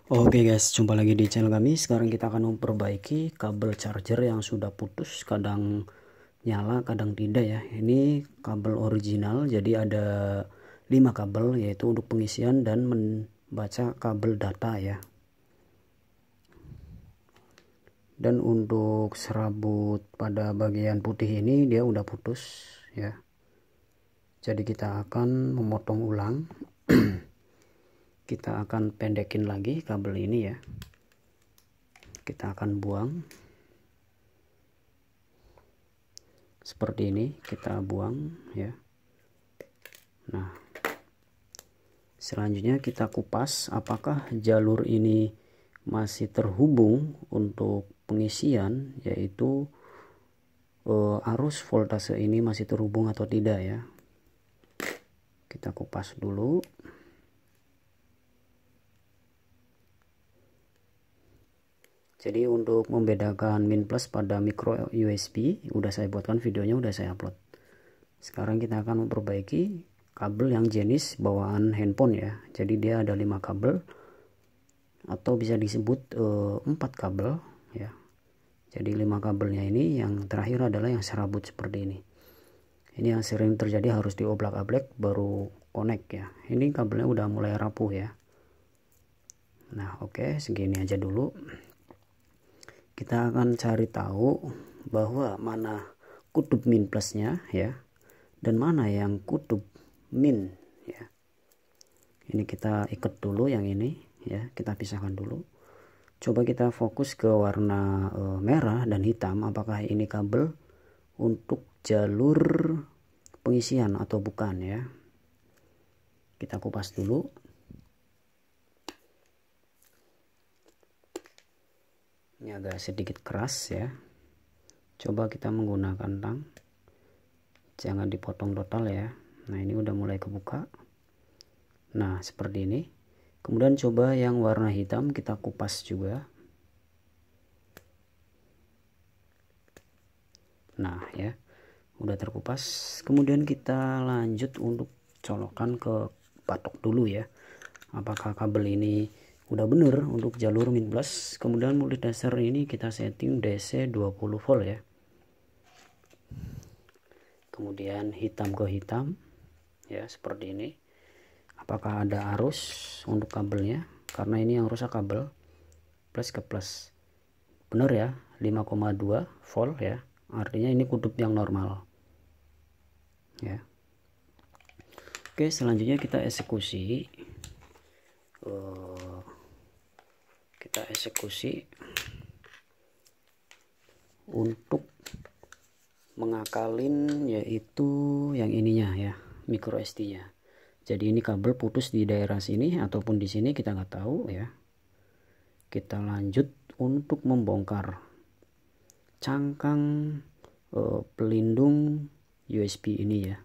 Oke guys, jumpa lagi di channel kami. Sekarang kita akan memperbaiki kabel charger yang sudah putus, kadang nyala kadang tidak ya. Ini kabel original, jadi ada 5 kabel, yaitu untuk pengisian dan membaca kabel data ya. Dan untuk serabut pada bagian putih ini dia udah putus ya. Jadi kita akan memotong ulang. Kita akan pendekin lagi kabel ini ya. Kita akan buang seperti ini, kita buang ya. Nah, selanjutnya kita kupas apakah jalur ini masih terhubung untuk pengisian, yaitu arus voltase ini masih terhubung atau tidak ya. Kita kupas dulu. Jadi untuk membedakan min plus pada micro USB udah saya buatkan videonya, udah saya upload. Sekarang kita akan memperbaiki kabel yang jenis bawaan handphone ya. Jadi dia ada 5 kabel atau bisa disebut 4 kabel ya. Jadi 5 kabelnya ini, yang terakhir adalah yang serabut seperti ini. Ini yang sering terjadi, harus dioblak-ablek baru connect ya. Ini kabelnya udah mulai rapuh ya. Nah oke, segini aja dulu. Kita akan cari tahu bahwa mana kutub min plusnya ya, dan mana yang kutub min ya. Ini kita ikat dulu yang ini ya, kita pisahkan dulu. Coba kita fokus ke warna merah dan hitam, apakah ini kabel untuk jalur pengisian atau bukan ya. Kita kupas dulu. Ini agak sedikit keras ya. Coba kita menggunakan tang, jangan dipotong total ya. Nah ini udah mulai kebuka. Nah seperti ini. Kemudian coba yang warna hitam kita kupas juga. Nah ya, udah terkupas. Kemudian kita lanjut untuk colokan ke patok dulu ya. Apakah kabel ini udah bener untuk jalur min plus. Kemudian multidasar ini kita setting DC 20 volt ya. Kemudian hitam ke hitam ya, seperti ini. Apakah ada arus untuk kabelnya, karena ini yang rusak kabel. Plus ke plus, bener ya, 5,2 volt ya, artinya ini kutub yang normal ya. Oke, selanjutnya kita eksekusi. Untuk mengakalin, yaitu yang ininya ya, micro SD nya. Jadi ini kabel putus di daerah sini ataupun di sini, kita nggak tahu ya. Kita lanjut untuk membongkar cangkang pelindung USB ini ya,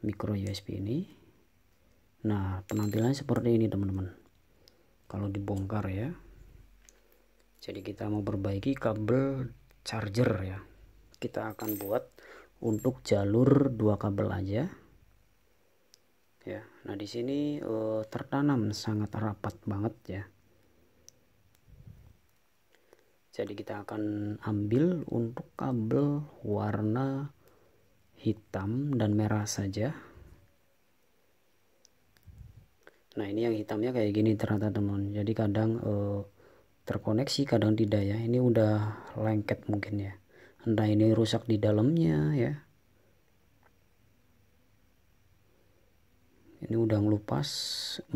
micro USB ini. Nah penampilannya seperti ini teman-teman kalau dibongkar ya. Jadi kita mau perbaiki kabel charger ya. Kita akan buat untuk jalur 2 kabel aja ya. Nah di sini tertanam sangat rapat banget ya. Jadi kita akan ambil untuk kabel warna hitam dan merah saja. Nah ini yang hitamnya kayak gini ternyata teman. Jadi kadang terkoneksi kadang tidak ya. Ini udah lengket mungkin ya, entah ini rusak di dalamnya ya. Ini udah ngelupas,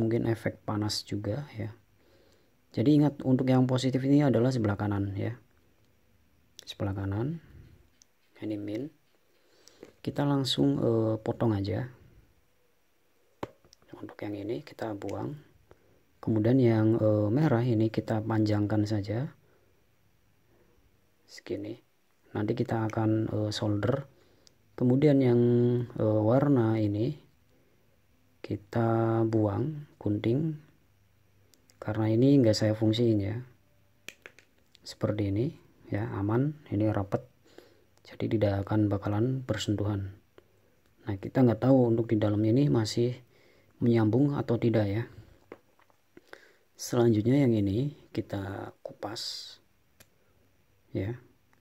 mungkin efek panas juga ya. Jadi ingat, untuk yang positif ini adalah sebelah kanan ya, sebelah kanan. Ini min, kita langsung potong aja. Untuk yang ini kita buang. Kemudian yang merah ini kita panjangkan saja segini. Nanti kita akan solder. Kemudian yang warna ini kita buang, gunting, karena ini enggak saya fungsiin ya. Seperti ini ya, aman, ini rapat, jadi tidak akan bakalan bersentuhan. Nah kita nggak tahu untuk di dalam ini masih menyambung atau tidak ya. Selanjutnya yang ini kita kupas ya.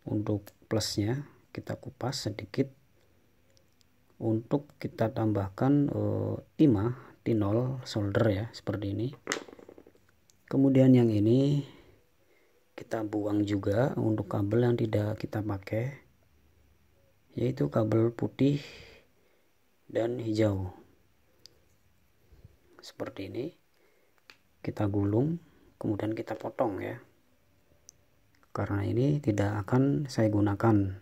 Untuk plusnya kita kupas sedikit untuk kita tambahkan timah T0 solder ya, seperti ini. Kemudian yang ini kita buang juga untuk kabel yang tidak kita pakai, yaitu kabel putih dan hijau. Seperti ini kita gulung, kemudian kita potong ya, karena ini tidak akan saya gunakan.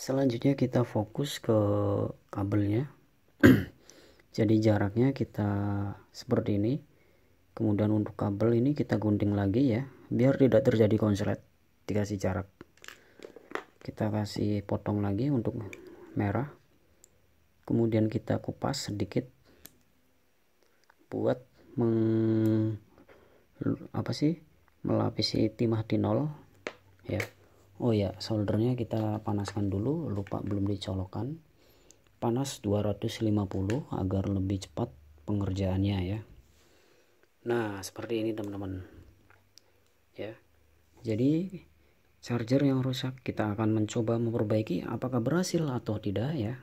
Selanjutnya kita fokus ke kabelnya. Jadi jaraknya kita seperti ini. Kemudian untuk kabel ini kita gunting lagi ya, biar tidak terjadi konslet. Dikasih jarak. Kita kasih potong lagi untuk merah. Kemudian kita kupas sedikit buat melapisi timah T0 ya. Oh ya, soldernya kita panaskan dulu, lupa belum dicolokkan. Panas 250 agar lebih cepat pengerjaannya ya. Nah, seperti ini teman-teman. Ya. Jadi charger yang rusak kita akan mencoba memperbaiki apakah berhasil atau tidak ya.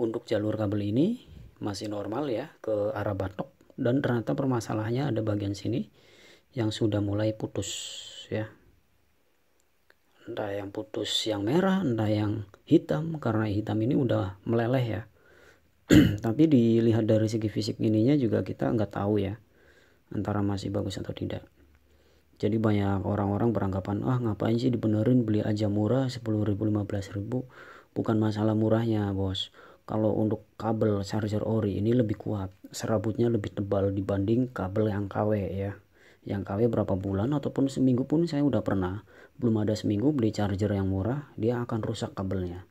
Untuk jalur kabel ini masih normal ya ke arah batok, dan ternyata permasalahannya ada bagian sini yang sudah mulai putus ya. Entah yang putus yang merah, entah yang hitam, karena hitam ini udah meleleh ya. Tapi dilihat dari segi fisik ininya juga kita nggak tahu ya antara masih bagus atau tidak. Jadi banyak orang-orang beranggapan, ngapain sih dibenerin, beli aja murah 10.000 15.000. Bukan masalah murahnya bos. Kalau untuk kabel charger ori ini lebih kuat, serabutnya lebih tebal dibanding kabel yang KW ya. Yang KW berapa bulan ataupun seminggu pun saya udah pernah, belum ada seminggu beli charger yang murah dia akan rusak kabelnya.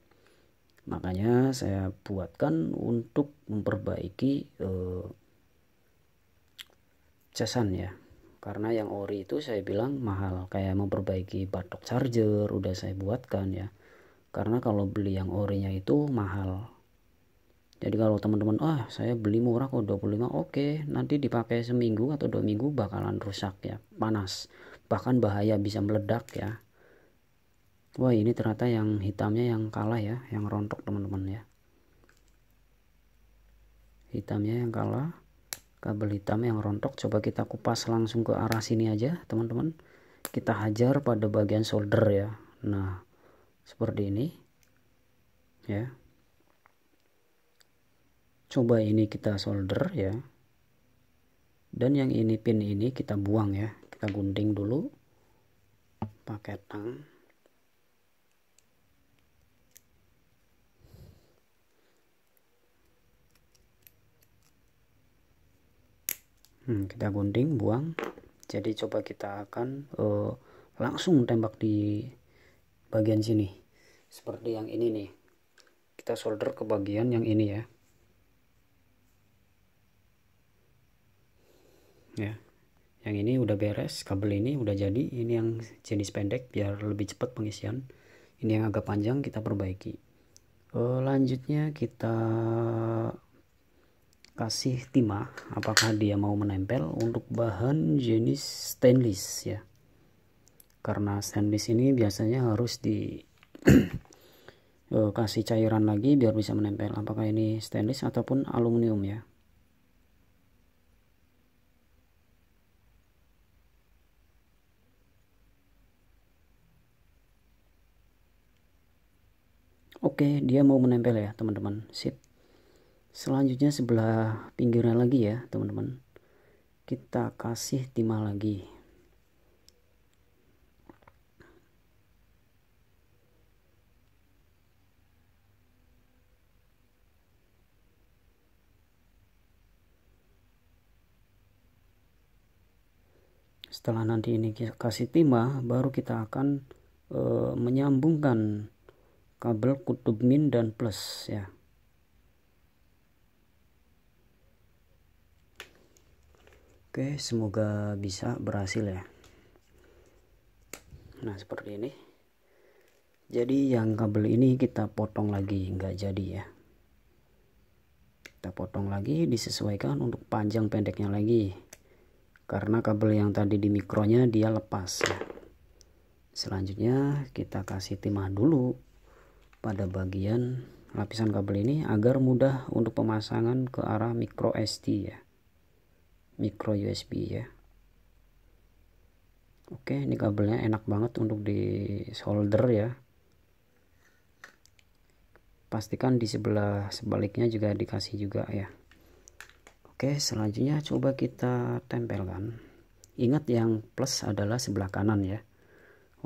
Makanya saya buatkan untuk memperbaiki casan ya, karena yang ori itu saya bilang mahal, kayak memperbaiki batok charger udah saya buatkan ya, karena kalau beli yang orinya itu mahal. Jadi kalau teman-teman saya beli murah kok 25, oke, nanti dipakai seminggu atau 2 minggu bakalan rusak ya, panas, bahkan bahaya bisa meledak ya. Wah, ini ternyata yang hitamnya yang kalah ya, yang rontok teman-teman ya. Hitamnya yang kalah, kabel hitam yang rontok. Coba kita kupas langsung ke arah sini aja teman-teman. Kita hajar pada bagian solder ya. Nah, seperti ini ya. Coba ini kita solder ya. Dan yang ini pin ini kita buang ya. Kita gunting dulu pakai tang. Kita gunting, buang. Jadi coba kita akan langsung tembak di bagian sini. Seperti yang ini nih. Kita solder ke bagian yang ini ya. Ya, yang ini udah beres, kabel ini udah jadi. Ini yang jenis pendek biar lebih cepat pengisian. Ini yang agak panjang kita perbaiki. Lanjutnya kita kasih timah, apakah dia mau menempel. Untuk bahan jenis stainless ya, karena stainless ini biasanya harus di kasih cairan lagi biar bisa menempel. Apakah ini stainless ataupun aluminium ya. Oke, dia mau menempel ya teman-teman. Sip. Selanjutnya sebelah pinggirnya lagi ya teman-teman. Kita kasih timah lagi. Setelah nanti ini kita kasih timah, baru kita akan menyambungkan kabel kutub min dan plus ya. Oke, semoga bisa berhasil ya. Nah, seperti ini. Jadi yang kabel ini kita potong lagi, nggak jadi ya. Kita potong lagi, disesuaikan untuk panjang pendeknya lagi, karena kabel yang tadi di mikronya dia lepas ya. Selanjutnya kita kasih timah dulu pada bagian lapisan kabel ini agar mudah untuk pemasangan ke arah micro SD ya, micro USB ya. Oke, ini kabelnya enak banget untuk di solder ya. Pastikan di sebelah sebaliknya juga dikasih juga ya. Oke, selanjutnya coba kita tempelkan. Ingat yang plus adalah sebelah kanan ya.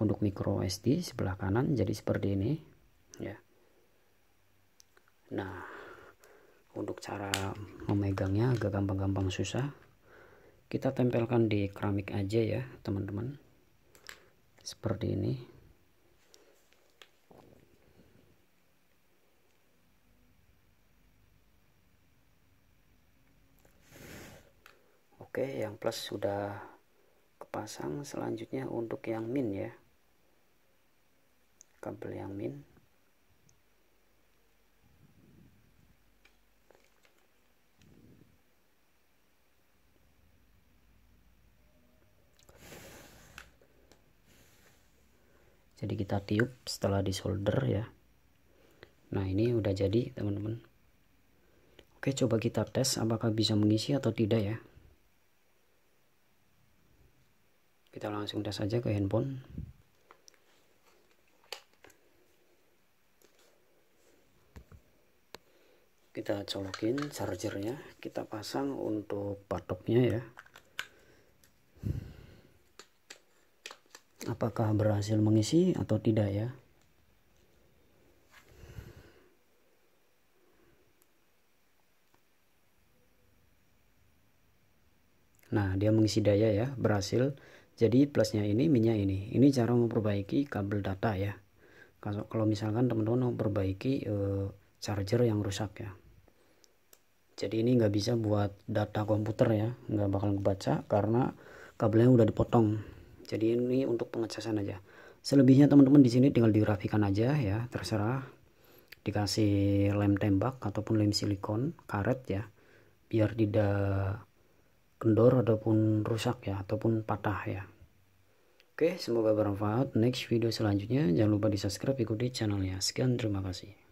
Untuk micro SD sebelah kanan jadi seperti ini ya. Nah, untuk cara memegangnya agak gampang-gampang susah. Kita tempelkan di keramik aja ya teman-teman. Seperti ini. Oke, yang plus sudah kepasang. Selanjutnya untuk yang min ya, kabel yang min. Jadi kita tiup setelah disolder ya. Nah, ini udah jadi teman-teman. Oke, coba kita tes apakah bisa mengisi atau tidak ya. Kita langsung tes saja ke handphone. Kita colokin chargernya, kita pasang untuk patoknya ya. Apakah berhasil mengisi atau tidak ya. Nah, dia mengisi daya ya, berhasil. Jadi plusnya ini, minyak ini. Ini cara memperbaiki kabel data ya. Kalau misalkan teman-teman memperbaiki charger yang rusak ya. Jadi ini nggak bisa buat data komputer ya, nggak bakal kebaca karena kabelnya udah dipotong. Jadi ini untuk pengecasan aja. Selebihnya teman-teman di sini tinggal dirapikan aja ya, terserah. Dikasih lem tembak ataupun lem silikon karet ya, biar tidak kendor ataupun rusak ya, ataupun patah ya. Oke, semoga bermanfaat. Next video selanjutnya jangan lupa di subscribe, ikuti channelnya. Sekian, terima kasih.